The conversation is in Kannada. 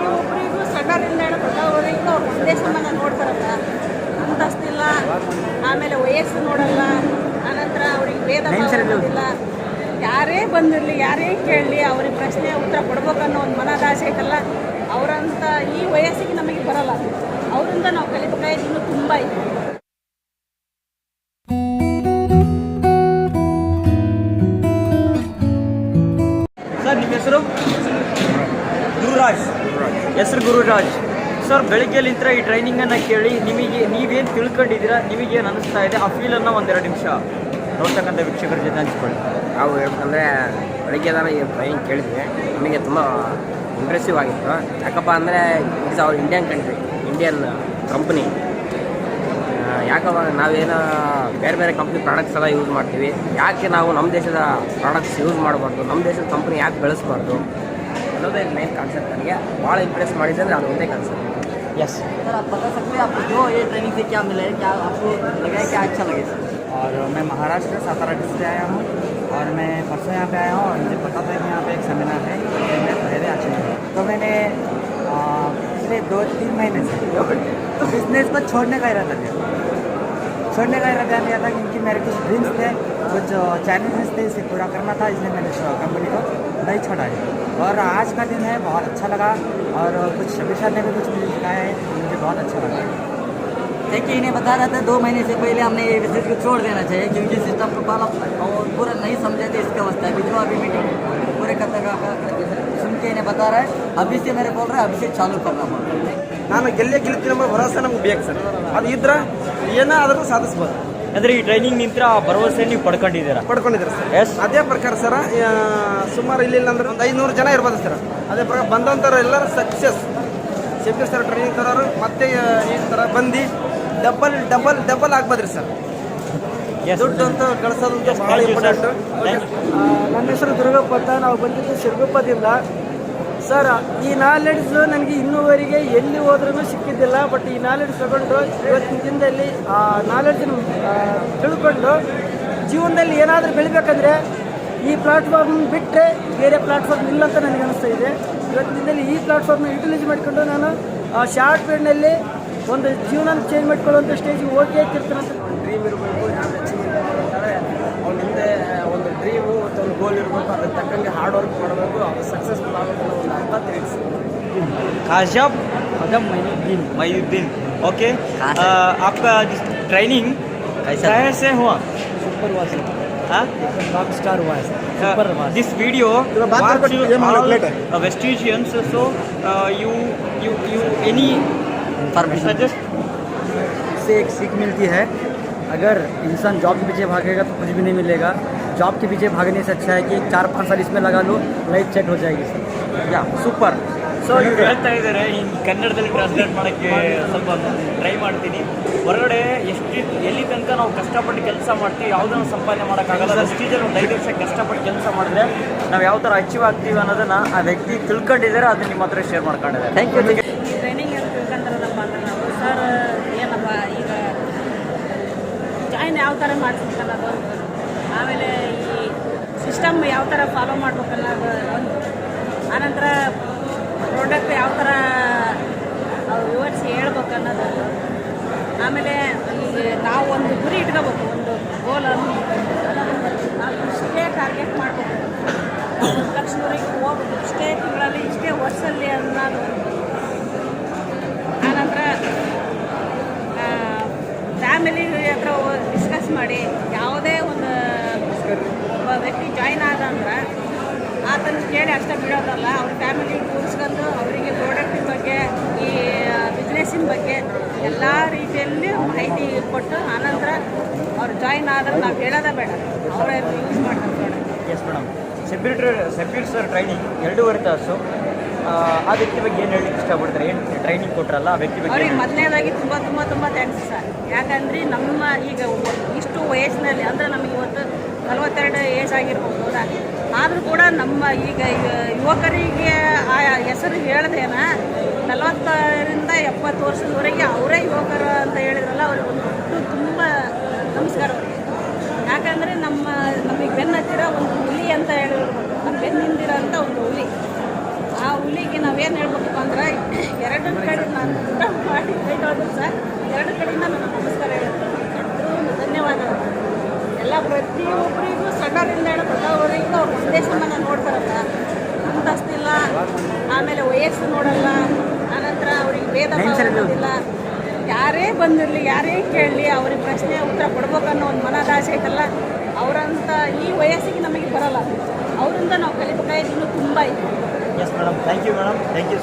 ಪ್ರತಿಯೊಬ್ಬರಿಗೂ ಸಣ್ಣರಿಂದ ಹೇಳಿ ದೊಡ್ಡವರಿಗೂ ಅವ್ರ ಒಂದೇ ಸಂಬಂಧ ನೋಡ್ತಾರಲ್ಲ, ಅಂತಸ್ತಿಲ್ಲ, ಆಮೇಲೆ ವಯಸ್ಸು ನೋಡಲ್ಲ, ಆನಂತರ ಅವ್ರಿಗೆ ಭೇದ ಭಾವ, ಯಾರೇ ಬಂದಿರಲಿ ಯಾರೇ ಕೇಳಲಿ ಅವ್ರಿಗೆ ಪ್ರಶ್ನೆ ಉತ್ತರ ಕೊಡ್ಬೇಕನ್ನೋ ಒಂದು ಮನದಾಸೆ ಐತಲ್ಲ, ಅವರಂತ ಈ ವಯಸ್ಸಿಗೆ ನಮಗೆ ಬರಲ್ಲ. ಅವರಿಂದ ನಾವು ಕಲಿಬೇಕಾಯ್ತು ಇನ್ನೂ ತುಂಬ ಇದೆ. ಸರ್ ನಿಮ್ಮ ಹೆಸರು? ಗುರುರಾಜ್. ಹೆಸರು ಗುರುರಾಜ್. ಸರ್ ಬೆಳಗ್ಗೆಲಿಂದ ಈ ಟ್ರೈನಿಂಗನ್ನು ಕೇಳಿ ನೀವೇನು ತಿಳ್ಕೊಂಡಿದ್ದೀರಾ, ನಿಮಗೇನು ಅನ್ನಿಸ್ತಾ ಇದೆ, ಆ ಫೀಲನ್ನು ಒಂದೆರಡು ನಿಮಿಷ ನೋಡ್ತಕ್ಕಂಥ ವೀಕ್ಷಕರ ಜೊತೆ ಹಂಚ್ಕೊಳ್ಳಿ. ನಾವು ಹೇಳ್ಬೇಕಂದ್ರೆ ಬೆಳಗ್ಗೆ ಈ ಟ್ರೈನಿಂಗ್ ಕೇಳಿದ್ವಿ, ನಮಗೆ ತುಂಬ ಇಂಪ್ರೆಸಿವ್ ಆಗಿತ್ತು. ಯಾಕಪ್ಪ ಅಂದರೆ it's our Indian country, Indian company. ಯಾಕಪ್ಪ ನಾವೇನೋ ಬೇರೆ ಬೇರೆ ಕಂಪ್ನಿ ಪ್ರಾಡಕ್ಟ್ಸ್ ಎಲ್ಲ ಯೂಸ್ ಮಾಡ್ತೀವಿ, ಯಾಕೆ ನಾವು ನಮ್ಮ ದೇಶದ ಪ್ರಾಡಕ್ಟ್ಸ್ ಯೂಸ್ ಮಾಡಬಾರ್ದು, ನಮ್ಮ ದೇಶದ ಕಂಪ್ನಿ ಯಾಕೆ ಬೆಳೆಸಬಾರ್ದು ಅನ್ನೋದೇ ಮೇನ್ ಕಾನ್ಸೆಪ್ಟ್. ನನಗೆ ಭಾಳ ಇಂಪ್ರೆಸ್ ಮಾಡಿದೆ ಅಂದರೆ ಅದು ಒಂದೇ ಕಾನ್ಸೆಪ್ಟ್. यस सर, आप बता सकते हैं आपको जो ये ट्रेनिंग से क्या मिला है, क्या आपको लगा है, क्या अच्छा लगे सर? और मैं महाराष्ट्र सातारा डिस्ट्रिक्ट से आया हूँ और मैं परसों यहाँ पे आया हूँ और मुझे पता था कि यहाँ पे एक सेमिनार है, मैं पहले आ चुका हूँ। तो मैंने पिछले 2-3 महीने से तो बिजनेस को छोड़ने का इरादा लिया था, क्योंकि मेरे कुछ ड्रीम्स थे, कुछ चैलेंजेस थे, इसे पूरा करना था, इसलिए मैंने कंपनी को नहीं छोड़ा है। और आज का दिन है, बहुत अच्छा लगा और कुछ शबीर सर ने भी कुछ मुझे सिखाया है, मुझे बहुत अच्छा लगा। देखिए इन्हें बता रहा था 2 महीने से पहले हमने ये बिजनेस को छोड़ देना चाहिए, क्योंकि सिस्टम को फॉलो और पूरा नहीं समझे थे, इसका अवस्था है। जो अभी मीटिंग पूरे करते सुन के इन्हें बता रहा है, अभी से मेरे बोल रहा है, अभी से चालू करना बोल रहा है। ನಾನು ಗೆಲ್ತೀನಿ ಎಂಬ ಭರವಸೆ ನಮ್ಗೆ ಬೇಕು ಸರ್. ಅದು ಇದ್ರೆ ಏನಾದರೂ ಸಾಧಿಸ್ಬೋದು. ಅಂದರೆ ಈ ಟ್ರೈನಿಂಗ್ ನಿಂತರ ಭರವಸೆ ನೀವು ಪಡ್ಕೊಂಡಿದ್ದೀರಾ ಸರ್. ಎಸ್. ಅದೇ ಪ್ರಕಾರ ಸರ್ ಸುಮಾರು ಇಲ್ಲ ಅಂದ್ರೆ ಒಂದು 500 ಜನ ಇರ್ಬೋದು ಸರ್. ಅದೇ ಪ್ರಕಾರ ಬಂದಂಥವ್ರು ಎಲ್ಲರೂ ಸಕ್ಸಸ್. ಶಬೀರ್ ಸರ್ ಟ್ರೈನಿಂಗ್ ತರೋರು ಮತ್ತೆ ಈ ಥರ ಬಂದು ಡಬಲ್ ಆಗ್ಬೋದ್ರಿ ಸರ್. ದುಡ್ಡು ಅಂತ ಗಳಿಸೋದಂತ ಭಾಳ ಇಂಪಾರ್ಟೆಂಟು. ನನ್ನ ಹೆಸರು ದುರ್ಗಪ್ಪ ಅಂತ, ನಾವು ಬಂದಿದ್ದು ಶಿರಗುಪ್ಪದಿಂದ. ಸರ್, ಈ ನಾಲೆಡ್ಜ್ ನನಗೆ ಇನ್ನೂವರೆಗೆ ಎಲ್ಲಿ ಹೋದ್ರೂ ಸಿಕ್ಕಿದ್ದಿಲ್ಲ. ಬಟ್ ಈ ನಾಲೆಡ್ಜ್ ತಗೊಂಡು ಇವತ್ತಿನ ದಿನದಲ್ಲಿ ಆ ನಾಲೆಡ್ಜನ್ನು ತಿಳ್ಕೊಂಡು ಜೀವನದಲ್ಲಿ ಏನಾದರೂ ಬೆಳಿಬೇಕಂದ್ರೆ ಈ ಪ್ಲಾಟ್ಫಾರ್ಮ್ ಬಿಟ್ಟರೆ ಬೇರೆ ಪ್ಲಾಟ್ಫಾರ್ಮ್ ಇಲ್ಲ ಅಂತ ನನಗೆ ಅನಿಸ್ತಾ ಇದೆ. ಇವತ್ತಿನ ದಿನದಲ್ಲಿ ಈ ಪ್ಲಾಟ್ಫಾರ್ಮ್ನ ಯುಟಿಲೈಸ್ ಮಾಡಿಕೊಂಡು ನಾನು ಶಾರ್ಟ್ ಪೀರಿಯಡ್ನಲ್ಲಿ ಒಂದು ಜೀವನ ಚೇಂಜ್ ಮಾಡ್ಕೊಳ್ಳುವಂಥ ಸ್ಟೇಜಿಗೆ ಹೋಗಿ ಇರ್ತೀನಿ ಅಂತ. ಡ್ರೀಮ್ ಇರಬೇಕು, ಯಾರು ಅಚೀವ್ಮೆಂಟ್ ಮಾಡಬೇಕಾದ್ರೆ ಅವ್ನ ಹಿಂದೆ ಒಂದು ಡ್ರೀಮು ಮತ್ತು ಒಂದು ಗೋಲ್ ಇರಬೇಕು, ಅದಕ್ಕೆ ತಕ್ಕಂಗೆ ಹಾರ್ಡ್ ವರ್ಕ್ ಮಾಡಬೇಕು, ಅದು ಸಕ್ಸಸ್ಫುಲ್ ಆಗಬೇಕು ಅನ್ನೋ ಒಂದು ಅರ್ಥ ತಿಳಿಸಿ. काशफ मईनुद्दीन. ओके, आपका ट्रेनिंग कैसे हुआ? सुपर हुआ सर, हाँ, रॉक स्टार हुआ है सुपर हुआ. This video watch all Vestigians, so you any information suggest? इससे एक सीख मिलती है, अगर इंसान जॉब के पीछे भागेगा तो कुछ भी नहीं मिलेगा. जॉब के पीछे भागने से अच्छा है कि 4-5 साल इसमें लगा लो, लाइफ सेट हो जाएगी सर. ಯಾ ಸೂಪರ್. ಸೊ ಇವ್ರು ಹೇಳ್ತಾ ಇದ್ದಾರೆ, ಇನ್ನು ಕನ್ನಡದಲ್ಲಿ ಟ್ರಾನ್ಸ್ಲೇಟ್ ಮಾಡೋಕ್ಕೆ ಸ್ವಲ್ಪ ಟ್ರೈ ಮಾಡ್ತೀನಿ. ಹೊರಗಡೆ ಎಲ್ಲಿ ತನಕ ನಾವು ಕಷ್ಟಪಟ್ಟು ಕೆಲಸ ಮಾಡ್ತೀವಿ, ಯಾವುದನ್ನು ಸಂಪಾದನೆ ಮಾಡೋಕ್ಕಾಗಲ್ಲ. ವೆಸ್ಟೀಜಲ್ಲಿ ಒಂದು 5 ವರ್ಷ ಕಷ್ಟಪಟ್ಟು ಕೆಲಸ ಮಾಡಿದ್ರೆ ನಾವು ಯಾವ ಥರ ಅಚೀವ್ ಆಗ್ತೀವಿ ಅನ್ನೋದನ್ನು ಆ ವ್ಯಕ್ತಿ ತಿಳ್ಕೊಂಡಿದ್ದಾರೆ, ಅದನ್ನು ನಿಮ್ಮ ಹತ್ರ ಶೇರ್ ಮಾಡ್ಕೊಂಡಿದ್ದಾರೆ. Thank you. ಟ್ರೈನಿಂಗ್ ಅಂತ ತಿಳ್ಕೊಂಡ್ರಲ್ಲಪ್ಪ ಅಂದ್ರೆ ನಾವು ಸರ್ ಏನಪ್ಪ ಈಗ ಜಾಯಿನ್ ಯಾವ ಥರ ಮಾಡಿಸ್ಬೇಕನ್ನೋದು ಒಂದು, ಆಮೇಲೆ ಈ ಸಿಸ್ಟಮ್ ಯಾವ ಥರ ಫಾಲೋ ಮಾಡ್ಬೇಕನ್ನೋದು ಒಂದು, ಆನಂತರ ಪ್ರಾಡಕ್ಟ್ ಯಾವ ಥರ ವಿವರಿಸಿ ಹೇಳ್ಬೇಕು ಅನ್ನೋದು, ಆಮೇಲೆ ಈಗ ನಾವು ಒಂದು ಗುರಿ ಇಟ್ಕೋಬೇಕು, ಒಂದು ಗೋಲನ್ನು ನಾವು ಇಷ್ಟೇ ಟಾರ್ಗೆಟ್ ಮಾಡಬೇಕು, 1 ಲಕ್ಷದವರೆಗೆ ಹೋಗ್ಬೇಕು, ಇಷ್ಟೇ ತಿಂಗಳಲ್ಲಿ ಇಷ್ಟೇ ವರ್ಷದಲ್ಲಿ ಅನ್ನೋದು. ಆನಂತರ ಫ್ಯಾಮಿಲಿ ಹತ್ರ ಡಿಸ್ಕಸ್ ಮಾಡಿ ಯಾವುದೇ ಒಂದು ಒಬ್ಬ ವ್ಯಕ್ತಿ ಜಾಯ್ನ್ ಆದ ಅಂದ್ರೆ ಆತನ ಕೇಳಿ ಅಷ್ಟೇ ಬಿಡೋದಲ್ಲ, ಅವ್ರ ಫ್ಯಾಮಿಲಿ ಕೂರಿಸ್ಕೊಂಡು ಅವರಿಗೆ ಪ್ರಾಡಕ್ಟಿನ ಬಗ್ಗೆ, ಈ ಬಿಸ್ನೆಸ್ಸಿನ ಬಗ್ಗೆ ಎಲ್ಲ ರೀತಿಯಲ್ಲಿ ಮಾಹಿತಿ ಕೊಟ್ಟು ಆನಂತರ ಅವ್ರು ಜಾಯ್ನ್ ಆದ್ರೆ ನಾವು ಹೇಳೋದೇ ಬೇಡ, ಅವರೇ ಯೂಸ್ ಮಾಡ್ತಾರೆ product. Yes madam. Shabeer sir training 2.5 ತಾಸು. ಆ ವ್ಯಕ್ತಿ ಬಗ್ಗೆ ಏನು ಹೇಳಲಿಕ್ಕೆ ಇಷ್ಟಪಡ್ತಾರೆ? ಏನು ಟ್ರೈನಿಂಗ್ ಕೊಟ್ಟರಲ್ಲ ಆ ವ್ಯಕ್ತಿ ಬಗ್ಗೆ? ಅವ್ರಿಗೆ ಮೊದಲನೇದಾಗಿ ತುಂಬ ತುಂಬ ತುಂಬ ಥ್ಯಾಂಕ್ಸ್ ಸರ್. ಯಾಕಂದರೆ ನಮ್ಮ ಈಗ ಇಷ್ಟು ವಯಸ್ಸಿನಲ್ಲಿ ಅಂದರೆ ನಮಗೆ ಇವತ್ತು 42 ಏಜ್ ಆಗಿರ್ಬೋದು, ಹೌದಾ? ಆದರೂ ಕೂಡ ನಮ್ಮ ಈಗ ಯುವಕರಿಗೆ ಆ ಹೆಸರು ಹೇಳ್ದೇನ 40ರಿಂದ 70 ವರ್ಷದವರೆಗೆ ಅವರೇ ಯುವಕರು ಅಂತ ಹೇಳಿದ್ರಲ್ಲ, ಅವ್ರಿಗೆ ಒಂದು ತುಂಬ ನಮಸ್ಕಾರ ಅವರಿಗೆ. ಯಾಕಂದರೆ ನಮಗೆ ಬೆನ್ನತ್ತಿರೋ ಒಂದು ಹುಲಿ ಅಂತ ಹೇಳಿರ್ಬೋದು, ನಮ್ಮ ಬೆನ್ನಿಂದಿರೋ ಅಂಥ ಒಂದು ಹುಲಿ. ಆ ಹುಲಿಗೆ ನಾವೇನು ಏನು ಹೇಳ್ಬೇಕಪ್ಪ ಅಂದ್ರೆ ಎರಡು ಕಡೆ ನಾನು ಊಟ ಮಾಡಿ ಕೈ ತೊಳೆದ್ರು ಸರ್ ಎರಡು ಕಡೆಯಿಂದ ನಾನು ನಮಸ್ಕಾರ ಹೇಳ್ತೀನಿ ಧನ್ಯವಾದಗಳು. ಎಲ್ಲ ಪ್ರತಿಯೊಬ್ಬರಿಗೂ ಸಣ್ಣರಿಂದ ಹೇಳಿ ದೊಡ್ಡವರಿಗೂ ಅವ್ರು ಒಂದೇ ಸಮಾನ ನೋಡ್ತಾರಲ್ಲ, ಅಂತಸ್ತಿಲ್ಲ, ಆಮೇಲೆ ವಯಸ್ಸು ನೋಡಲ್ಲ, ಆನಂತರ ಅವ್ರಿಗೆ ಭೇದ ಭಾವ ಇರೋದಿಲ್ಲ. ಯಾರೇ ಬಂದಿರಲಿ ಯಾರೇ ಕೇಳಲಿ ಅವ್ರಿಗೆ ಪ್ರಶ್ನೆ ಉತ್ತರ ಕೊಡ್ಬೇಕನ್ನೋ ಒಂದು ಮನದಾಸೆ ಐತಲ್ಲ, ಅವರಂತ ಈ ವಯಸ್ಸಿಗೆ ನಮಗೆ ಬರಲ್ಲ. ಅವರಿಂದ ನಾವು ಕಲಿಬೇಕಾಗಿ ಇನ್ನೂ ತುಂಬ ಇದೆ. Yes madam, thank you madam, thank you.